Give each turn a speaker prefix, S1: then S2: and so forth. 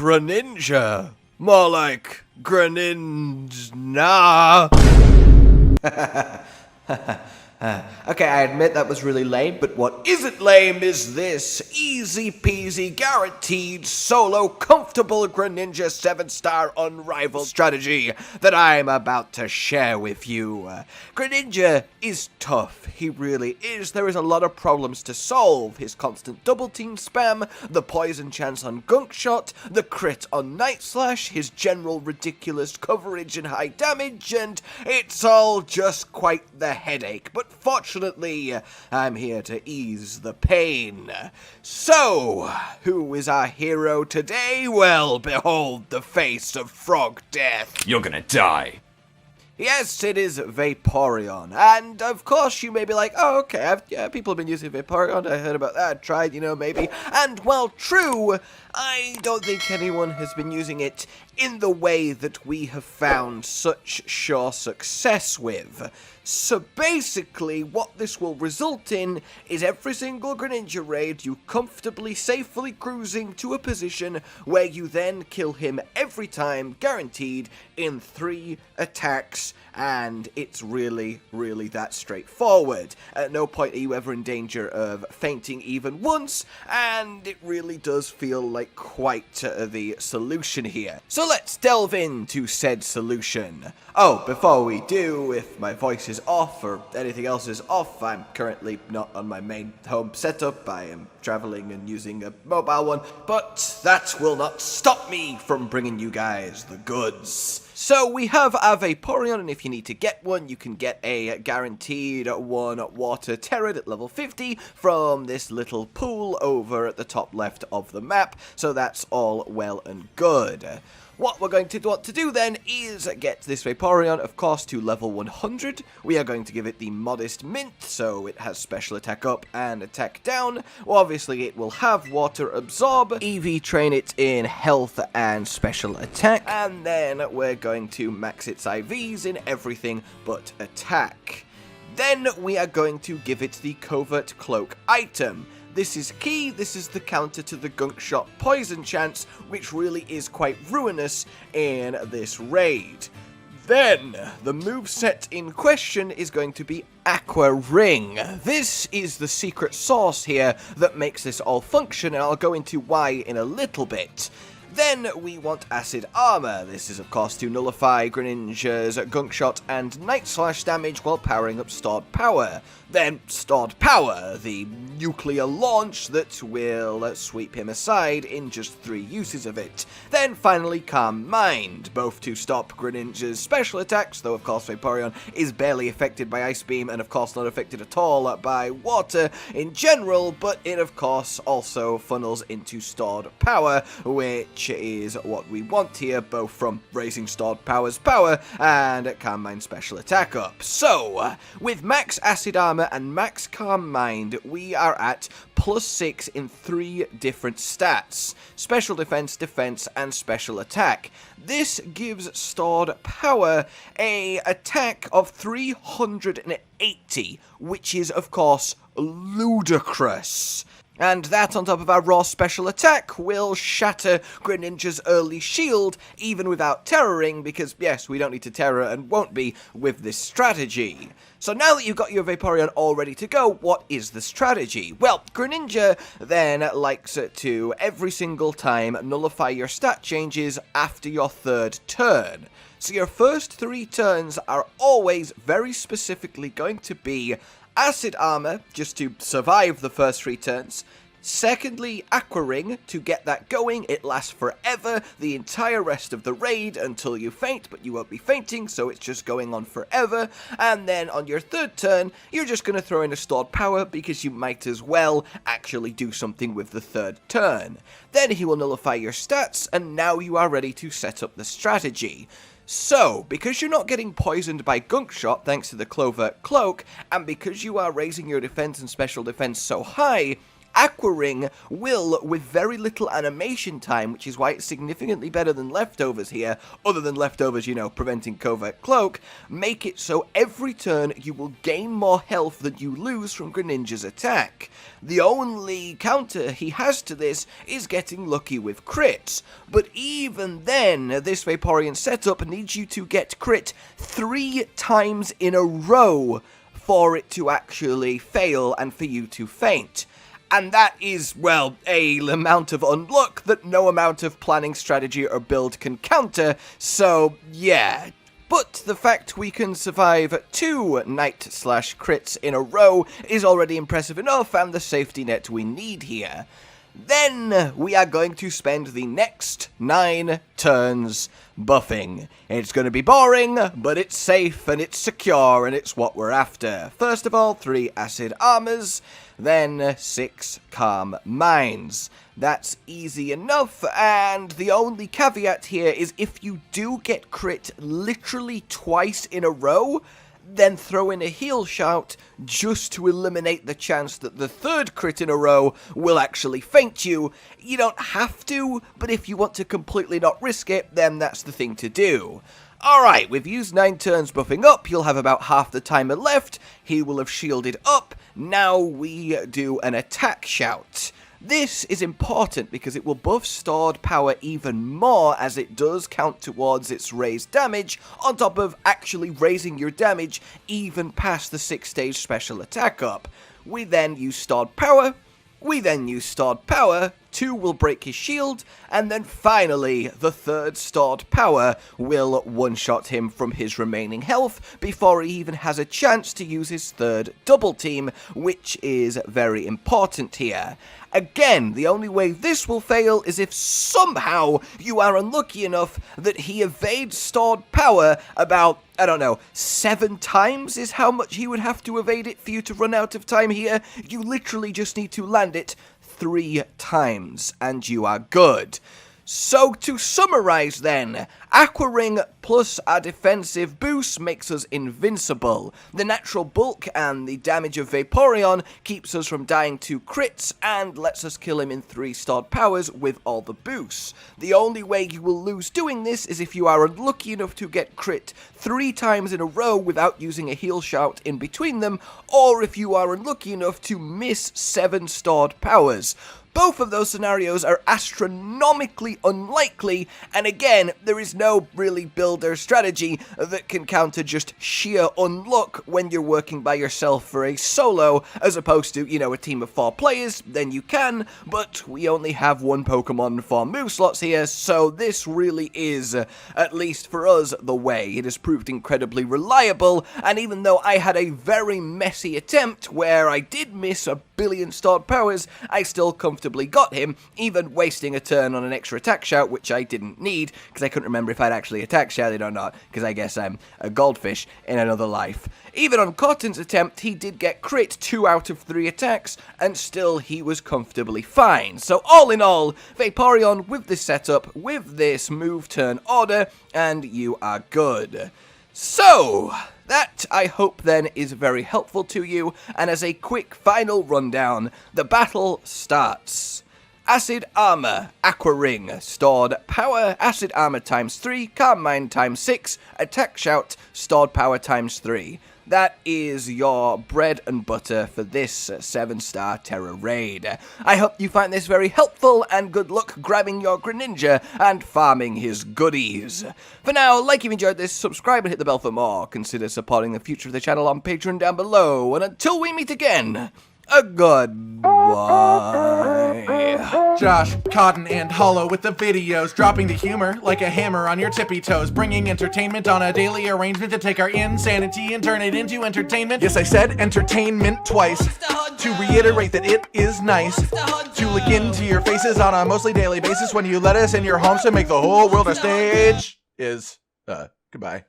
S1: Greninja. More like Greninja.
S2: Okay, I admit that was really lame, but what isn't lame is this easy peasy, guaranteed, solo, comfortable Greninja 7-star unrivaled strategy that I'm about to share with you. Greninja is tough, he really is. There is a lot of problems to solve. His constant double team spam, the poison chance on Gunk Shot, the crit on Night Slash, his general ridiculous coverage and high damage, and it's all just quite the headache. But fortunately, I'm here to ease the pain. So, who is our hero today? Well, behold the face of Frog Death.
S3: You're gonna die.
S2: Yes, it is Vaporeon, and of course you may be like, oh, okay, people have been using Vaporeon, I heard about that, I tried, maybe, and, well, true, I don't think anyone has been using it in the way that we have found such sure success with. So basically, what this will result in is every single Greninja raid, you comfortably, safely cruising to a position where you then kill him every time, guaranteed, in 3 attacks, and it's really, really that straightforward. At no point are you ever in danger of fainting even once, and it really does feel like quite the solution here. So let's delve into said solution. Oh, before we do, if my voice is off or anything else is off, I'm currently not on my main home setup. I am traveling and using a mobile one, but that will not stop me from bringing you guys the goods. So we have a Vaporeon, and if you need to get one, you can get a guaranteed 1 Water Terra at level 50 from this little pool over at the top left of the map, so that's all well and good. What we're going to want to do then is get this Vaporeon, of course, to level 100. We are going to give it the modest mint, so it has special attack up and attack down. Well, obviously, it will have water absorb, EV train it in health and special attack, and then we're going to max its IVs in everything but attack. Then we are going to give it the Covert Cloak item. This is key, this is the counter to the Gunk Shot poison chance, which really is quite ruinous in this raid. Then, the moveset in question is going to be Aqua Ring. This is the secret sauce here that makes this all function, and I'll go into why in a little bit. Then we want Acid Armor. This is, of course, to nullify Greninja's Gunk Shot and Night Slash damage while powering up Stored Power. Then Stored Power, the nuclear launch that will sweep him aside in just 3 uses of it. Then finally Calm Mind, both to stop Greninja's special attacks, though of course Vaporeon is barely affected by Ice Beam and of course not affected at all by water in general, but it of course also funnels into Stored Power, which is what we want here, both from raising Stored Power's power and Calm Mind special attack up. So, with max Acid Armor and max Calm Mind, we are at +6 in 3 different stats: special defense, defense, and special attack. This gives Stored Power a attack of 380, which is of course ludicrous. And that, on top of our raw special attack, will shatter Greninja's early shield, even without Terroring, because, yes, we don't need to Terror and won't be with this strategy. So now that you've got your Vaporeon all ready to go, what is the strategy? Well, Greninja then likes to, every single time, nullify your stat changes after your 3rd turn. So your first 3 turns are always very specifically going to be Acid Armor, just to survive the first 3 turns. Secondly, Aqua Ring, to get that going. It lasts forever, the entire rest of the raid, until you faint, but you won't be fainting, so it's just going on forever. And then on your 3rd turn, you're just going to throw in a Stored Power, because you might as well actually do something with the 3rd turn. Then he will nullify your stats, and now you are ready to set up the strategy. So, because you're not getting poisoned by Gunk Shot thanks to the Covert Cloak, and because you are raising your defense and special defense so high, Aqua Ring will, with very little animation time, which is why it's significantly better than Leftovers here, other than Leftovers, you know, preventing Covert Cloak, make it so every turn you will gain more health than you lose from Greninja's attack. The only counter he has to this is getting lucky with crits, but even then, this Vaporeon setup needs you to get crit 3 times in a row for it to actually fail and for you to faint. And that is, well, a amount of unluck that no amount of planning, strategy, or build can counter, so yeah. But the fact we can survive 2 Night/crits in a row is already impressive enough and the safety net we need here. Then we are going to spend the next 9 turns buffing. It's going to be boring, but it's safe and it's secure and it's what we're after. First of all, 3 Acid Armors, then 6 Calm Minds. That's easy enough, and the only caveat here is if you do get crit literally twice in a row, then throw in a heal shout just to eliminate the chance that the 3rd crit in a row will actually faint you. You don't have to, but if you want to completely not risk it, then that's the thing to do. Alright, we've used 9 turns buffing up, you'll have about half the timer left, he will have shielded up, now we do an attack shout. This is important because it will buff stored power even more as it does count towards its raised damage, on top of actually raising your damage even past the 6-stage special attack up. We then use stored power, 2 will break his shield, and then finally the 3rd stored power will one-shot him from his remaining health before he even has a chance to use his 3rd double team, which is very important here. Again, the only way this will fail is if somehow you are unlucky enough that he evades stored power about, I don't know, 7 times is how much he would have to evade it for you to run out of time here. You literally just need to land it 3 times, and you are good. So to summarize then, Aqua Ring plus our defensive boost makes us invincible. The natural bulk and the damage of Vaporeon keeps us from dying to crits and lets us kill him in 3 stored powers with all the boosts. The only way you will lose doing this is if you are unlucky enough to get crit 3 times in a row without using a heal shout in between them, or if you are unlucky enough to miss 7 stored powers. Both of those scenarios are astronomically unlikely, and again, there is no really builder strategy that can counter just sheer unluck when you're working by yourself for a solo, as opposed to, you know, a team of 4 players, then you can, but we only have 1 Pokemon for move slots here, so this really is, at least for us, the way. It has proved incredibly reliable, and even though I had a very messy attempt where I did miss a billion stored powers, I still comfortably got him, even wasting a turn on an extra attack shout, which I didn't need, because I couldn't remember if I'd actually attack shouted or not, because I guess I'm a goldfish in another life. Even on Cotton's attempt, he did get crit 2 out of 3 attacks, and still he was comfortably fine. So all in all, Vaporeon with this setup, with this move turn order, and you are good. So that, I hope then, is very helpful to you, and as a quick final rundown, the battle starts. Acid Armor, Aqua Ring, stored power, Acid Armor times 3, Calm Mind times 6, Attack Shout, stored power times 3. That is your bread and butter for this 7-Star Tera Raid. I hope you find this very helpful, and good luck grabbing your Greninja and farming his goodies. For now, like if you enjoyed this, subscribe and hit the bell for more. Consider supporting the future of the channel on Patreon down below, and until we meet again, a goodbye.
S1: Josh, Cotton, and Hollow with the videos, dropping the humor like a hammer on your tippy toes, bringing entertainment on a daily arrangement to take our insanity and turn it into entertainment. Yes, I said entertainment twice, to reiterate that it is nice to look into your faces on a mostly daily basis when you let us in your homes to make the whole world a stage. Goodbye.